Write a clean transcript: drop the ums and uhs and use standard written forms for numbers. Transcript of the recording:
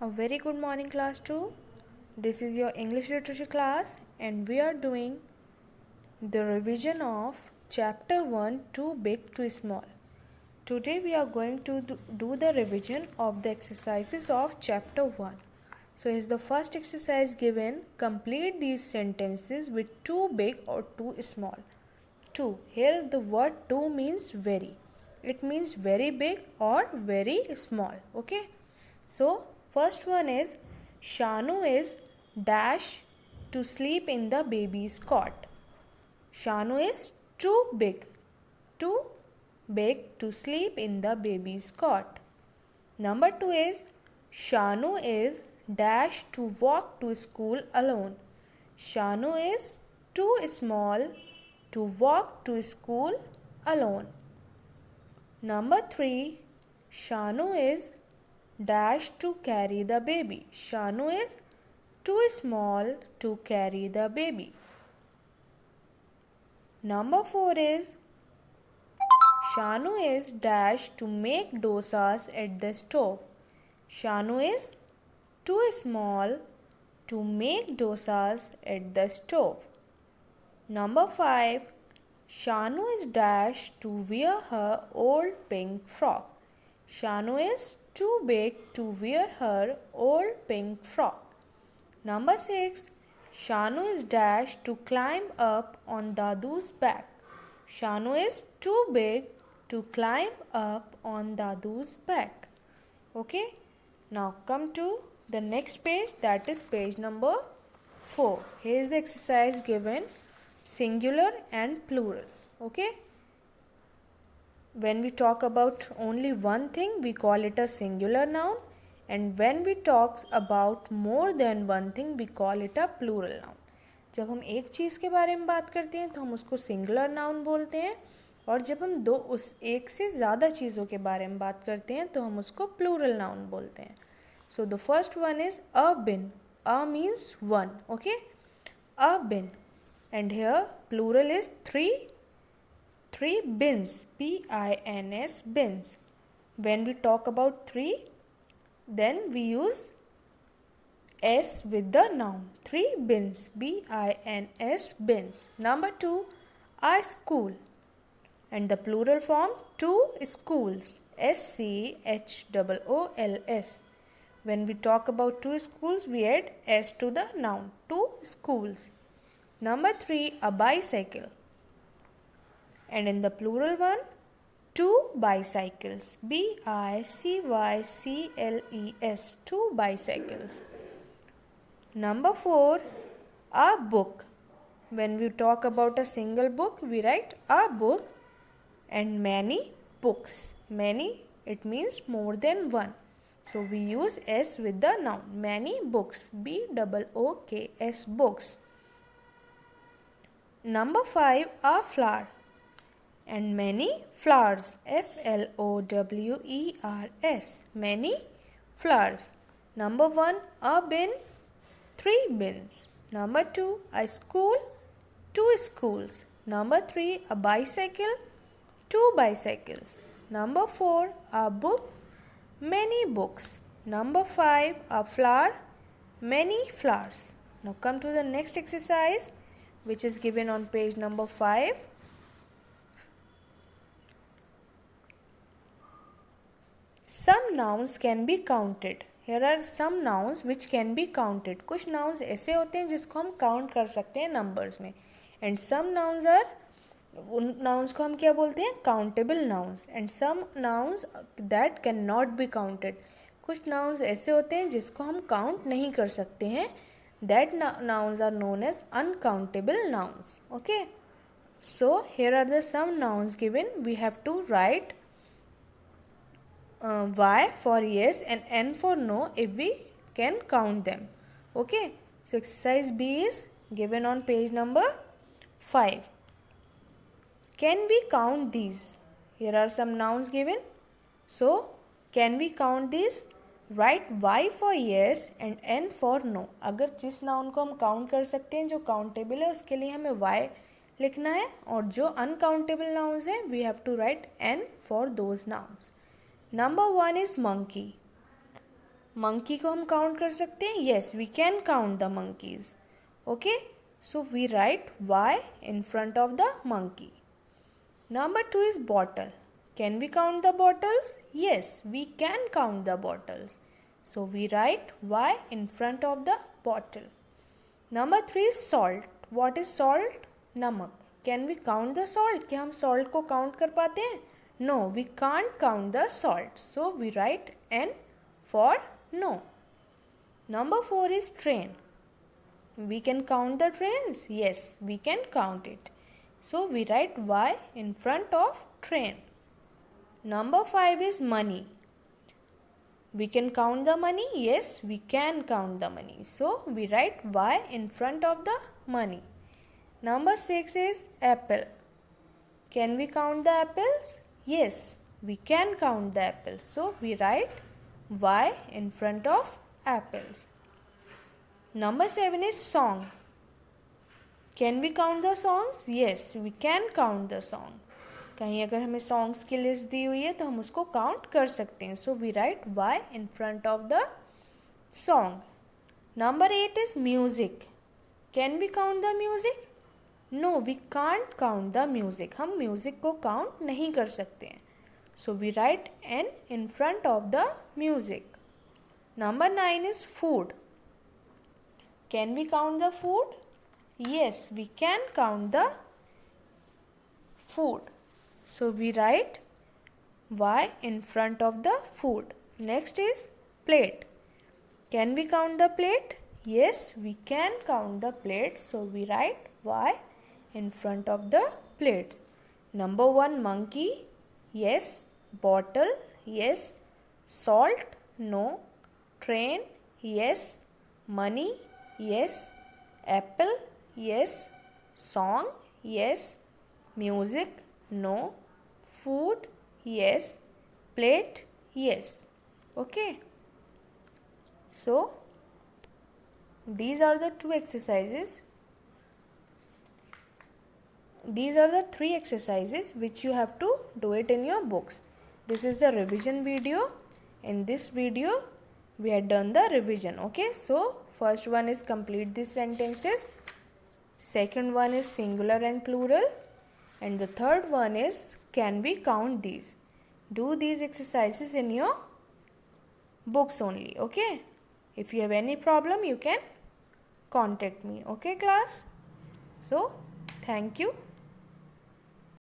A very good morning, class 2. This is your English literature class, and we are doing the revision of chapter 1, Too Big to Small. Today we are going to do the revision of the exercises of chapter 1. So is the first exercise given: complete these sentences with too big or too small. Too, here the word too means very. It means very big or very small. Okay. So first one is Shanu is dash to sleep in the baby's cot. Shanu is too big to sleep in the baby's cot. Number 2 is Shanu is dash to walk to school alone. Shanu is too small to walk to school alone. Number 3, Shanu is dash to carry the baby. Shanu is too small to carry the baby. Number 4 is Shanu is dash to make dosas at the stove. Shanu is too small to make dosas at the stove. Number 5, Shanu is dash to wear her old pink frock. Shanu is too big to wear her old pink frock. Number 6, Shanu is dash to climb up on Dadu's back. Shanu is too big to climb up on Dadu's back. Okay, now come to the next page, that is page number 4. Here is the exercise given: singular and plural. Okay, when we talk about only one thing, we call it a singular noun, and when we talk about more than one thing, we call it a plural noun. जब हम एक चीज़ के बारे में बात करते हैं तो हम उसको सिंगुलर नाउन बोलते हैं, और जब हम उस एक से ज़्यादा चीज़ों के बारे में बात करते हैं तो हम उसको प्लूरल नाउन बोलते हैं. So the first one is a bin. A means one. Okay, a bin, and here plural is three bins. Bins, bins. When we talk about three, then we use s with the noun. 3 bins. Bins, bins. Number 2, a school, and the plural form 2 schools. schools. When we talk about 2 schools, we add s to the noun. 2 schools. Number 3, a bicycle, and in the plural one, 2 bicycles. Bicycles. 2 bicycles. Number 4, a book. When we talk about a single book, we write a book, and many books. Many, it means more than one. So we use s with the noun. Many books. Books. Books. Number 5, a flower, and many flowers. Flowers. Many flowers. Number 1, a bin, 3 bins. Number 2, a school, 2 schools. Number 3, a bicycle, 2 bicycles. Number 4, a book, many books. Number 5, a flower, many flowers. Now come to the next exercise, which is given on page number 5. Some nouns can be counted. Here are some nouns which can be counted. कुछ nouns ऐसे होते हैं जिसको हम count कर सकते हैं numbers में. And some nouns are, उन nouns को हम क्या बोलते हैं? Countable nouns. And some nouns that cannot be counted. कुछ nouns ऐसे होते हैं जिसको हम count नहीं कर सकते हैं. That nouns are known as uncountable nouns. Okay. So here are the some nouns given. We have to write Y for yes and N for no if we can count them. Okay. So exercise B is given on page number 5. Can we count these? Here are some nouns given. So can we count these? Write Y for yes and N for no. अगर जिस noun को हम count कर सकते हैं, जो countable है, उसके लिए हमें Y लिखना है, और जो अनकाउंटेबल नाउन्स हैं, we have to write N for those nouns. Number 1 is monkey. monkey को हम count कर सकते हैं? Yes, we can count the monkeys. Okay, so we write Y in front of the monkey. Number 2 is bottle. Can we count the bottles? Yes, we can count the bottles. So we write Y in front of the bottle. Number 3 is salt. What is salt? नमक. Can we count the salt? क्या हम salt को count कर पाते हैं? No, we can't count the salt. So we write N for no. Number 4 is train. We can count the trains? Yes, we can count it. So we write Y in front of train. Number 5 is money. We can count the money? Yes, we can count the money. So we write Y in front of the money. Number 6 is apple. Can we count the apples? Yes, we can count the apples. So we write Y in front of apples. Number 7 is song. Can we count the songs? Yes, we can count the song. कहीं अगर हमें songs की list दी हुई है तो हम उसको count कर सकते हैं. So we write Y in front of the song. Number 8 is music. Can we count the music? No, we can't count the music. हम music को count नहीं कर सकते हैं. So we write N in front of the music. Number 9 is food. Can we count the food? Yes, we can count the food. So we write Y in front of the food. Next is plate. Can we count the plate? Yes, we can count the plates. So we write Y in front of the plates. Number 1, monkey. Yes. Bottle. Yes. Salt. No. Train. Yes. Money. Yes. Apple. Yes. Song. Yes. Music. No. Food. Yes. Plate. Yes. Okay. So these are the 2 exercises. These are the 3 exercises which you have to do it in your books. This is the revision video. In this video we had done the revision. Okay, so first one is complete these sentences, second one is singular and plural, and the third one is can we count these. Do these exercises in your books only. Okay, if you have any problem you can contact me. Okay class, so thank you.